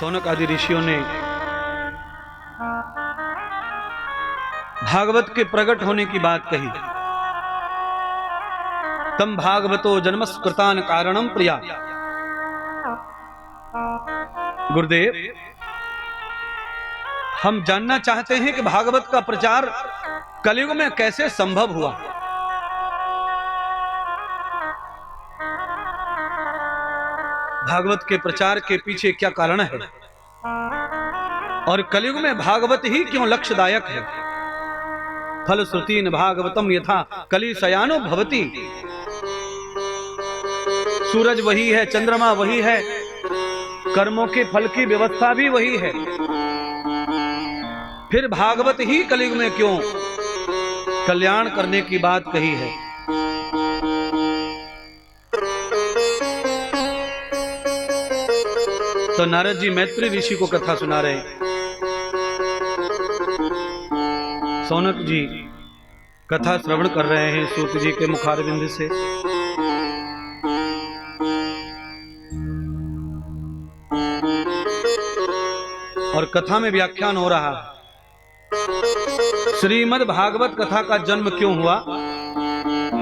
शौनक आदि ऋषियों ने भागवत के प्रकट होने की बात कही। तम भागवतो जन्मस्कृतान कारणम प्रिया। गुरुदेव, हम जानना चाहते हैं कि भागवत का प्रचार कलयुग में कैसे संभव हुआ। भागवत के प्रचार के पीछे क्या कारण है और कलयुग में भागवत ही क्यों लक्ष्यदायक है। फलश्रुतीन भागवतम यथा कलिशयानो भवति। सूरज वही है, चंद्रमा वही है, कर्मों के फल की व्यवस्था भी वही है, फिर भागवत ही कलयुग में क्यों कल्याण करने की बात कही है। तो नारद जी मैत्री ऋषि को कथा सुना रहे। शौनक जी कथा श्रवण कर रहे हैं सूत जी के मुखारविंद से। और कथा में व्याख्यान हो रहा है श्रीमद् भागवत कथा का जन्म क्यों हुआ।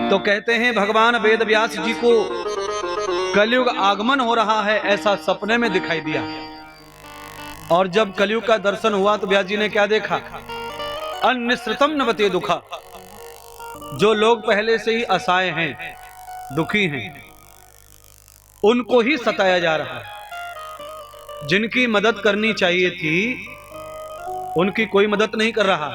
तो कहते हैं भगवान वेद व्यास जी को कलयुग आगमन हो रहा है ऐसा सपने में दिखाई दिया। और जब कलयुग का दर्शन हुआ तो व्यास जी ने क्या देखा। अन्निश्रितम नवते दुखा। जो लोग पहले से ही असहाय हैं, दुखी हैं, उनको ही सताया जा रहा है। जिनकी मदद करनी चाहिए थी उनकी कोई मदद नहीं कर रहा।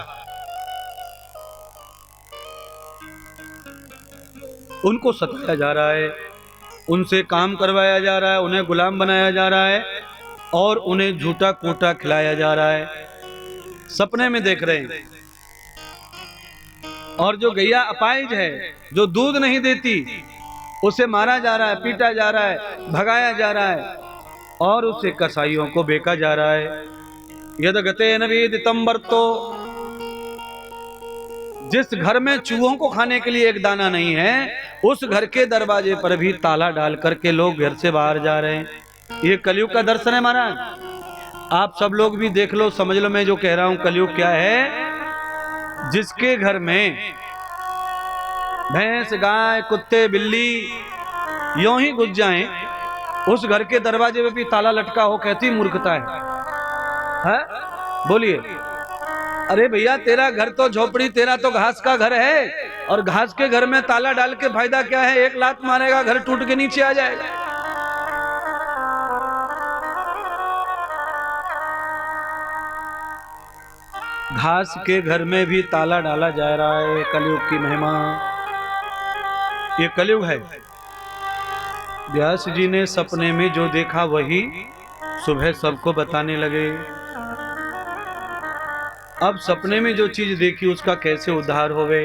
उनको सताया जा रहा है, उनसे काम करवाया जा रहा है, उन्हें गुलाम बनाया जा रहा है और उन्हें झूठा कोटा खिलाया जा रहा है। सपने में देख रहे हैं। और जो गैया अपाहिज है, जो दूध नहीं देती, उसे मारा जा रहा है, पीटा जा रहा है, भगाया जा रहा है और उसे कसाईयों को बेचा जा रहा है। यद गते नवेदितम वर्तो। जिस घर में चूहों को खाने के लिए एक दाना नहीं है, उस घर के दरवाजे पर भी ताला डाल करके लोग घर से बाहर जा रहे हैं। ये कलयुग का दर्शन है महाराज। आप सब लोग भी देख लो, समझ लो मैं जो कह रहा हूं कलयुग क्या है। जिसके घर में भैंस, गाय, कुत्ते, बिल्ली यूं ही घुस जाएं, उस घर के दरवाजे पे भी ताला लटका हो, कहती मूर्खता है? बोलिए। अरे भैया, तेरा घर तो झोपड़ी, तेरा तो घास का घर है, और घास के घर में ताला डाल के फायदा क्या है। एक लात मारेगा, घर टूट के नीचे आ जाएगा। घास के घर में भी ताला डाला जा रहा है। कलयुग की महिमा, ये कलयुग है। व्यास जी ने सपने में जो देखा वही सुबह सबको बताने लगे। अब सपने में जो चीज देखी उसका कैसे उद्धार होवे।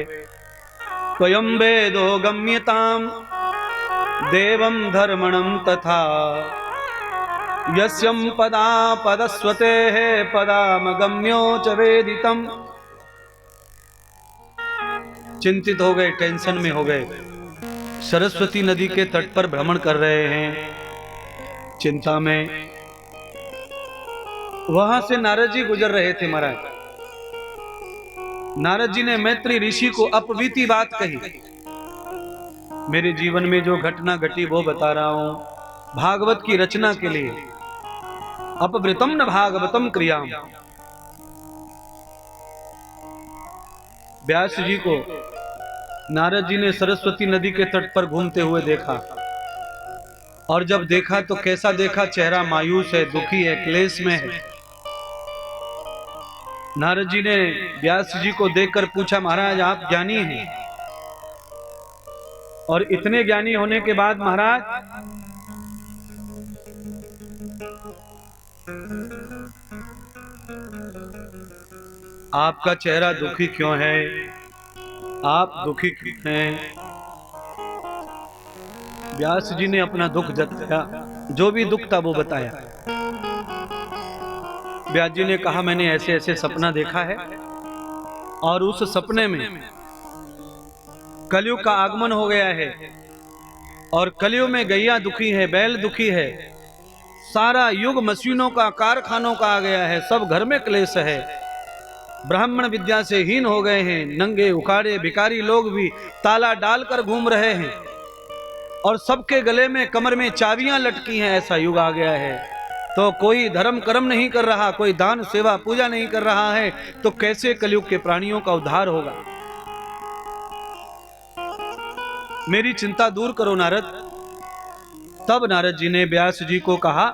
स्वयं वेदो गम्यताम देवम धर्मणम तथा यस्यम पदा पदस्वते है पदामगम्यो च वेदितम। चिंतित हो गए, टेंशन में हो गए। सरस्वती नदी के तट पर भ्रमण कर रहे हैं चिंता में। वहां से नारद जी गुजर रहे थे महाराज। नारद जी ने मैत्री ऋषि को अपवीती बात कही। मेरे जीवन में जो घटना घटी वो बता रहा हूं भागवत की रचना के लिए। अपवृतम न भागवतम क्रियाम। व्यास जी को नारद जी ने सरस्वती नदी के तट पर घूमते हुए देखा। और जब देखा तो कैसा देखा। चेहरा मायूस है, दुखी है, क्लेश में है। नारद जी ने व्यास जी को देखकर पूछा, महाराज आप ज्ञानी हैं, और इतने ज्ञानी होने के बाद महाराज आपका चेहरा दुखी क्यों है? आप दुखी क्यों हैं? व्यास जी ने अपना दुख जताया, जो भी दुख था वो बताया। व्यास जी ने कहा, मैंने ऐसे ऐसे सपना देखा है और उस सपने में कलयुग का आगमन हो गया है और कलयुग में गैया दुखी है, बैल दुखी है, सारा युग मशीनों का, कारखानों का आ गया है, सब घर में क्लेश है। ब्राह्मण विद्या से हीन हो गए हैं, नंगे उखाड़े भिखारी लोग भी ताला डालकर घूम रहे हैं और सबके गले में, कमर में चाबियां लटकी हैं। ऐसा युग आ गया है। तो कोई धर्म कर्म नहीं कर रहा, कोई दान सेवा पूजा नहीं कर रहा है, तो कैसे कलयुग के प्राणियों का उद्धार होगा? मेरी चिंता दूर करो नारद। तब नारद जी ने व्यास जी को कहा,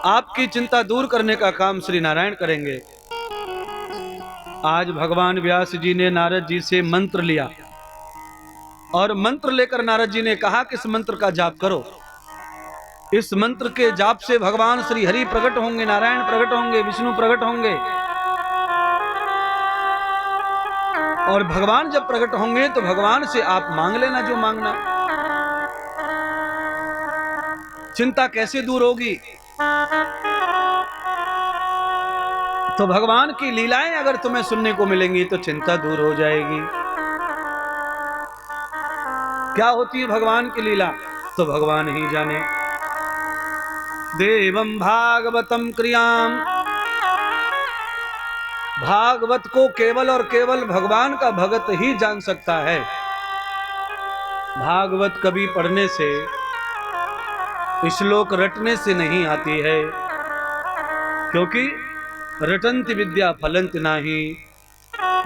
आपकी चिंता दूर करने का काम श्री नारायण करेंगे। आज भगवान व्यास जी ने नारद जी से मंत्र लिया और मंत्र लेकर नारद जी ने कहा कि इस मंत्र का जाप करो। इस मंत्र के जाप से भगवान श्री हरि प्रकट होंगे, नारायण प्रकट होंगे, विष्णु प्रकट होंगे। और भगवान जब प्रकट होंगे तो भगवान से आप मांग लेना जो मांगना। चिंता कैसे दूर होगी? तो भगवान की लीलाएं अगर तुम्हें सुनने को मिलेंगी तो चिंता दूर हो जाएगी। क्या होती है भगवान की लीला तो भगवान ही जाने। देवम भागवतम क्रियाम, भागवत को केवल और केवल भगवान का भगत ही जान सकता है। भागवत कभी पढ़ने से, श्लोक रटने से नहीं आती है, क्योंकि रटंति विद्या फलंति नाही।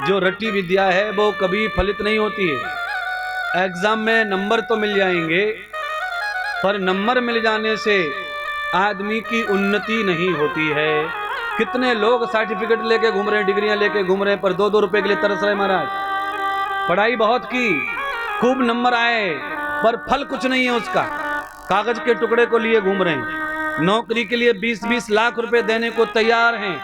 जो रटी विद्या है वो कभी फलित नहीं होती है। एग्जाम में नंबर तो मिल जाएंगे, पर नंबर मिल जाने से आदमी की उन्नति नहीं होती है। कितने लोग सर्टिफिकेट लेके घूम रहे हैं, डिग्रियां लेके घूम रहे हैं, पर 2-2 रुपए के लिए तरस रहे महाराज। पढ़ाई बहुत की, खूब नंबर आए, पर फल कुछ नहीं है उसका। कागज के टुकड़े को लिए घूम रहे हैं। नौकरी के लिए 20-20 लाख रुपए देने को तैयार हैं,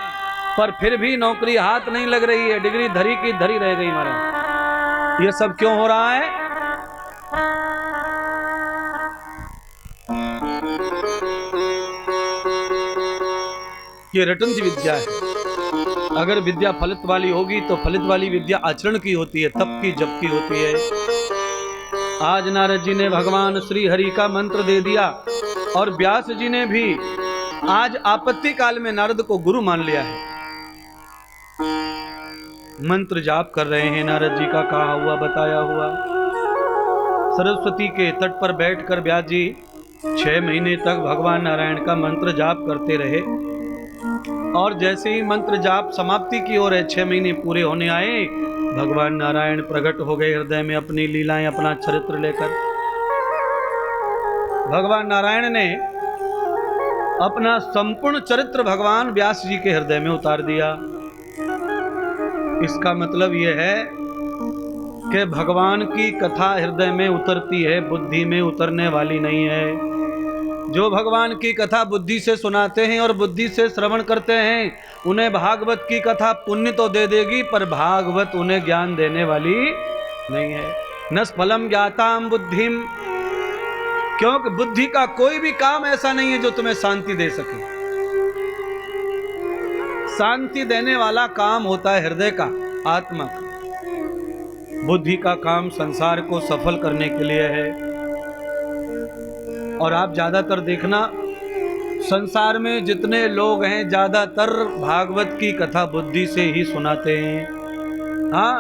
पर फिर भी नौकरी हाथ नहीं लग रही है। डिग्री धरी की धरी रह गई महाराज। ये सब क्यों हो रहा है? ये रटंती विद्या है। अगर विद्या फलित वाली होगी तो फलित वाली विद्या आचरण की होती है, तप की, जप की होती है। आज नारद जी ने भगवान श्री हरि का मंत्र दे दिया और व्यास जी ने भी आज आपत्ति काल में नारद को गुरु मान लिया है। मंत्र जाप कर रहे हैं। नारद जी का कहा हुआ, बताया हुआ। सरस्वती के तट पर बैठकर व्यास जी 6 महीने तक भगवान नारायण का मंत्र जाप करते रहे। और जैसे ही मंत्र जाप समाप्ति की ओर है, 6 महीने पूरे होने आए, भगवान नारायण प्रकट हो गए हृदय में अपनी लीलाएं, अपना चरित्र लेकर। भगवान नारायण ने अपना संपूर्ण चरित्र भगवान व्यास जी के हृदय में उतार दिया। इसका मतलब यह है कि भगवान की कथा हृदय में उतरती है, बुद्धि में उतरने वाली नहीं है। जो भगवान की कथा बुद्धि से सुनाते हैं और बुद्धि से श्रवण करते हैं, उन्हें भागवत की कथा पुण्य तो दे देगी, पर भागवत उन्हें ज्ञान देने वाली नहीं है। नस फलम ज्ञाताम बुद्धिम, क्योंकि बुद्धि का कोई भी काम ऐसा नहीं है जो तुम्हें शांति दे सके। शांति देने वाला काम होता है हृदय का, आत्मा का। बुद्धि का काम संसार को सफल करने के लिए है। और आप ज्यादातर देखना, संसार में जितने लोग हैं ज्यादातर भागवत की कथा बुद्धि से ही सुनाते हैं। हाँ,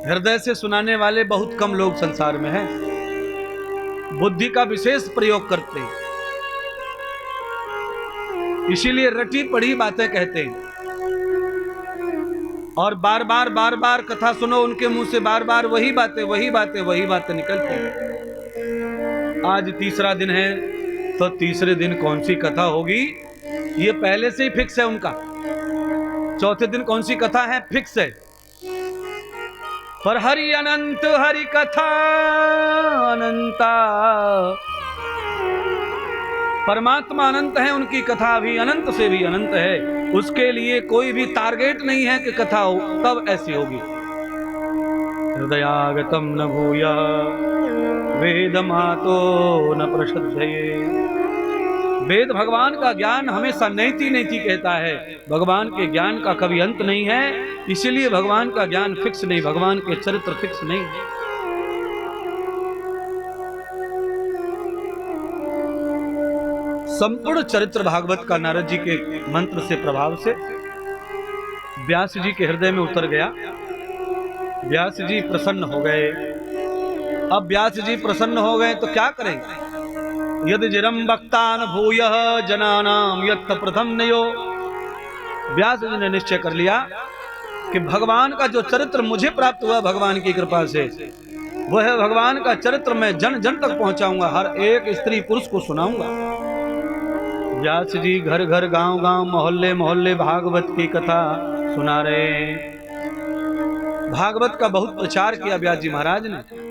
हृदय से सुनाने वाले बहुत कम लोग संसार में हैं। बुद्धि का विशेष प्रयोग करते हैं, इसीलिए रटी पढ़ी बातें कहते हैं। और बार बार कथा सुनो उनके मुंह से, बार बार वही बातें निकलती हैं। आज तीसरा दिन है तो तीसरे दिन कौन सी कथा होगी ये पहले से ही फिक्स है उनका। चौथे दिन कौन सी कथा है फिक्स है। पर हरि अनंत, हरि कथा अनंता। परमात्मा अनंत है, उनकी कथा भी अनंत से भी अनंत है। उसके लिए कोई भी टारगेट नहीं है कि कथा हो तब ऐसी होगी। हृदयागतम न भूया वेदमातो न प्रशध्यये। वेद भगवान का ज्ञान हमेशा नैति नैति कहता है। भगवान के ज्ञान का कभी अंत नहीं है, इसीलिए भगवान का ज्ञान फिक्स नहीं, भगवान के चरित्र फिक्स नहीं है। संपूर्ण चरित्र भागवत का नारद जी के मंत्र से प्रभाव से व्यास जी के हृदय में उतर गया। व्यास जी प्रसन्न हो गए। अब व्यास जी प्रसन्न हो गए तो क्या करेंगे? यदि जिरम भक्तान भूयः जनानाम यत् प्रथम नयो। व्यास जी ने निश्चय कर लिया कि भगवान का जो चरित्र मुझे प्राप्त हुआ भगवान की कृपा से, वह भगवान का चरित्र मैं जन जन तक पहुंचाऊंगा, हर एक स्त्री पुरुष को सुनाऊंगा। व्यास जी घर घर गांव गांव मोहल्ले मोहल्ले भागवत की कथा सुना रहे हैं। भागवत का बहुत प्रचार किया व्यास जी महाराज ने।